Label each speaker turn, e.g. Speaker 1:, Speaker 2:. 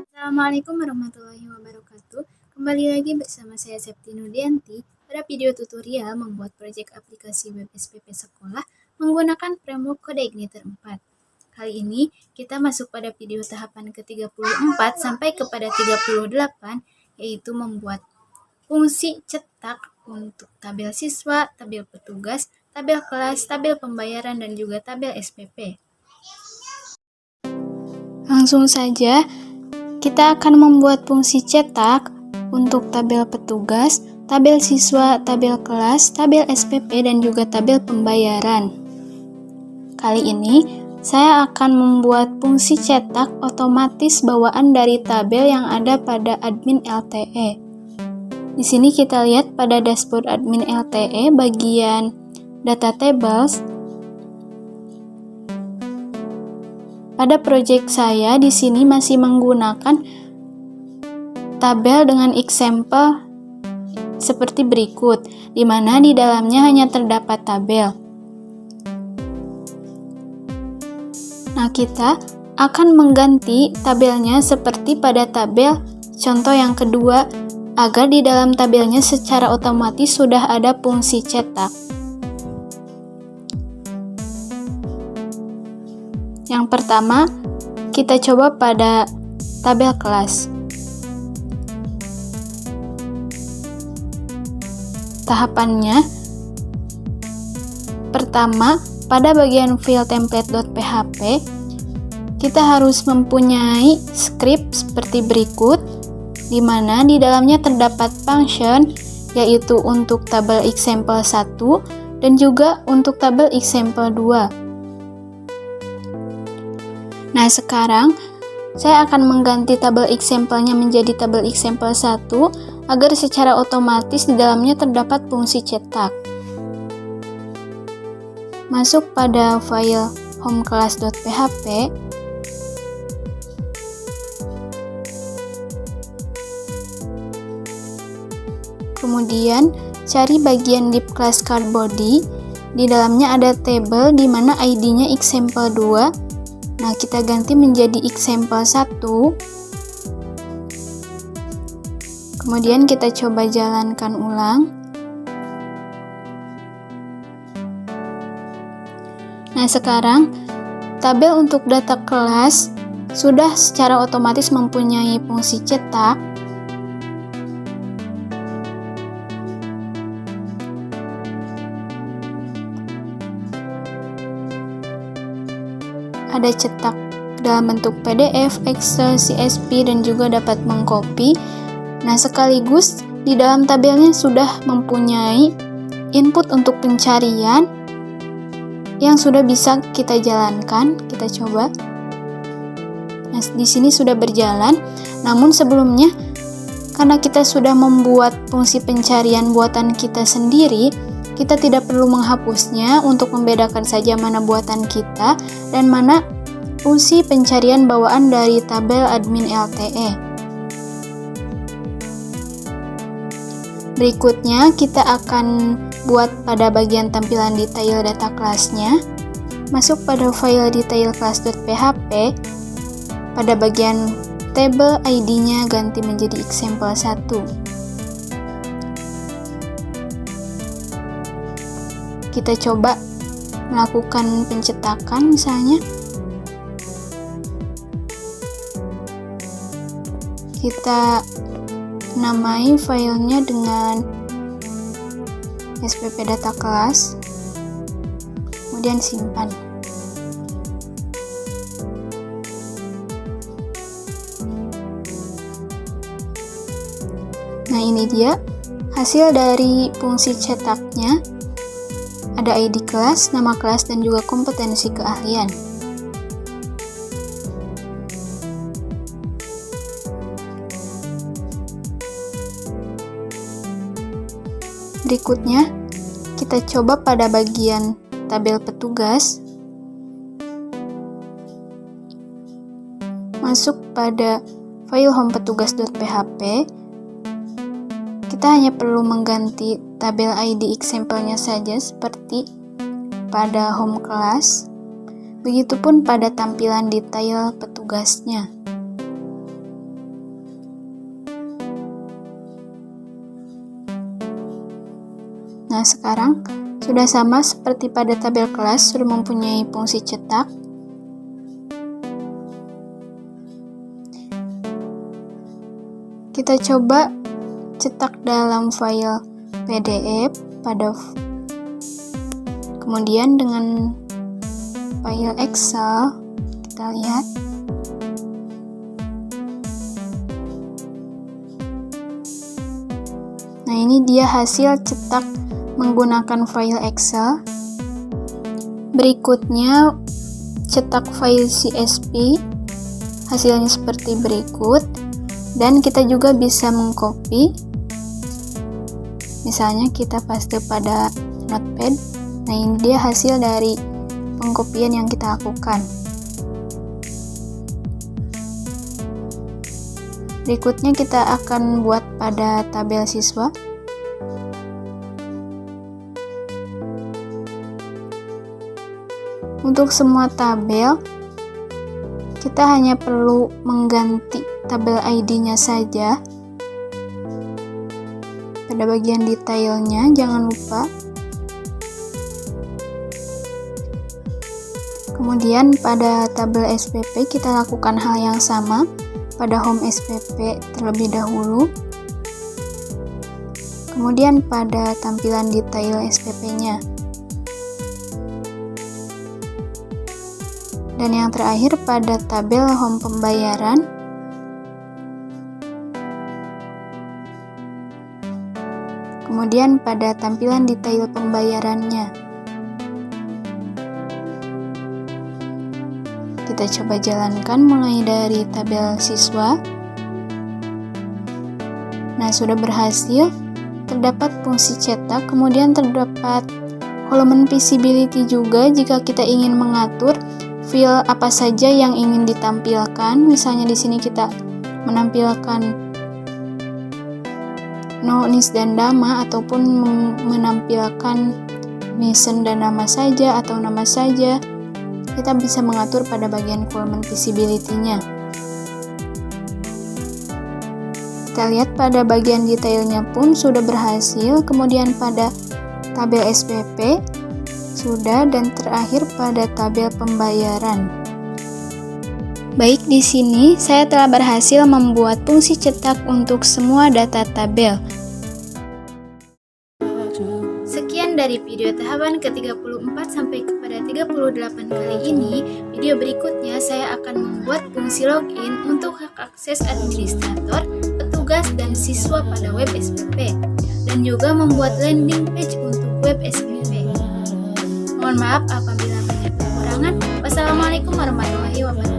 Speaker 1: Assalamualaikum warahmatullahi wabarakatuh. Kembali lagi bersama saya Septi Nudianti pada video tutorial membuat proyek aplikasi web SPP sekolah menggunakan framework Kode Igniter 4. Kali ini kita masuk pada video tahapan ke-34 sampai kepada 38, yaitu membuat fungsi cetak untuk tabel siswa, tabel petugas, tabel kelas, tabel pembayaran, dan juga tabel SPP. Langsung saja, kita akan membuat fungsi cetak untuk tabel petugas, tabel siswa, tabel kelas, tabel SPP, dan juga tabel pembayaran. Kali ini, saya akan membuat fungsi cetak otomatis bawaan dari tabel yang ada pada admin LTE. Di sini kita lihat pada dashboard admin LTE bagian data tables. Pada proyek saya di sini masih menggunakan tabel dengan example seperti berikut, di mana di dalamnya hanya terdapat tabel. Nah, kita akan mengganti tabelnya seperti pada tabel contoh yang kedua, agar di dalam tabelnya secara otomatis sudah ada fungsi cetak. Yang pertama, kita coba pada tabel kelas. Tahapannya, pertama, pada bagian file template.php, kita harus mempunyai script seperti berikut, di mana di dalamnya terdapat function, yaitu untuk tabel example 1 dan juga untuk tabel example 2. Nah, sekarang saya akan mengganti tabel example-nya menjadi tabel example 1 agar secara otomatis di dalamnya terdapat fungsi cetak. Masuk pada file homeclass.php. Kemudian cari bagian div class card body. Di dalamnya ada table di mana ID-nya example 2. Nah, kita ganti menjadi example 1. Kemudian kita coba jalankan ulang. Nah, sekarang tabel untuk data kelas sudah secara otomatis mempunyai fungsi cetak. Ada cetak dalam bentuk PDF, Excel, CSV, dan juga dapat mengcopy. Nah, sekaligus di dalam tabelnya sudah mempunyai input untuk pencarian yang sudah bisa kita jalankan. Kita coba. Nah, di sini sudah berjalan. Namun sebelumnya, karena kita sudah membuat fungsi pencarian buatan kita sendiri, kita tidak perlu menghapusnya untuk membedakan saja mana buatan kita dan mana fungsi pencarian bawaan dari tabel admin LTE. Berikutnya kita akan buat pada bagian tampilan detail data kelasnya. Masuk pada file detail class.php. Pada bagian table ID-nya ganti menjadi example 1. Kita coba melakukan pencetakan misalnya. Kita namai filenya dengan SPP data kelas, kemudian simpan. Nah, ini dia hasil dari fungsi cetaknya. Ada ID kelas, nama kelas, dan juga kompetensi keahlian. Berikutnya, kita coba pada bagian tabel petugas. Masuk pada file homepetugas.php. Kita hanya perlu mengganti tabel ID example-nya saja seperti pada home class. Begitupun pada tampilan detail petugasnya. Nah, sekarang sudah sama seperti pada tabel kelas, sudah mempunyai fungsi cetak. Kita coba cetak dalam file PDF kemudian dengan file Excel kita lihat. Nah, ini dia hasil cetak menggunakan file Excel. Berikutnya cetak file CSV, hasilnya seperti berikut. Dan kita juga bisa mengcopy, misalnya kita paste pada notepad. Nah, ini dia hasil dari pengkopian yang kita lakukan. Berikutnya kita akan buat pada tabel siswa. Untuk semua tabel, kita hanya perlu mengganti tabel ID-nya saja. Pada bagian detailnya, jangan lupa. Kemudian pada tabel SPP, kita lakukan hal yang sama pada home SPP terlebih dahulu. Kemudian pada tampilan detail SPP-nya. Dan yang terakhir pada tabel home pembayaran. Kemudian pada tampilan detail pembayarannya. Kita coba jalankan mulai dari tabel siswa. Nah, sudah berhasil. Terdapat fungsi cetak, kemudian terdapat halaman visibility juga jika kita ingin mengatur file apa saja yang ingin ditampilkan. Misalnya di sini kita menampilkan nonis dan nama, ataupun menampilkan mission dan nama saja atau nama saja. Kita bisa mengatur pada bagian column visibility-nya. Kita lihat pada bagian detailnya pun sudah berhasil. Kemudian pada tabel SPP sudah, dan terakhir pada tabel pembayaran. Baik, di sini saya telah berhasil membuat fungsi cetak untuk semua data tabel. Sekian dari video tahapan ke-34 sampai kepada 38 kali ini. Video berikutnya saya akan membuat fungsi login untuk hak akses administrator, petugas, dan siswa pada web SPP, dan juga membuat landing page untuk web SPP. Mohon maaf apabila banyak kekurangan. Wassalamualaikum warahmatullahi wabarakatuh.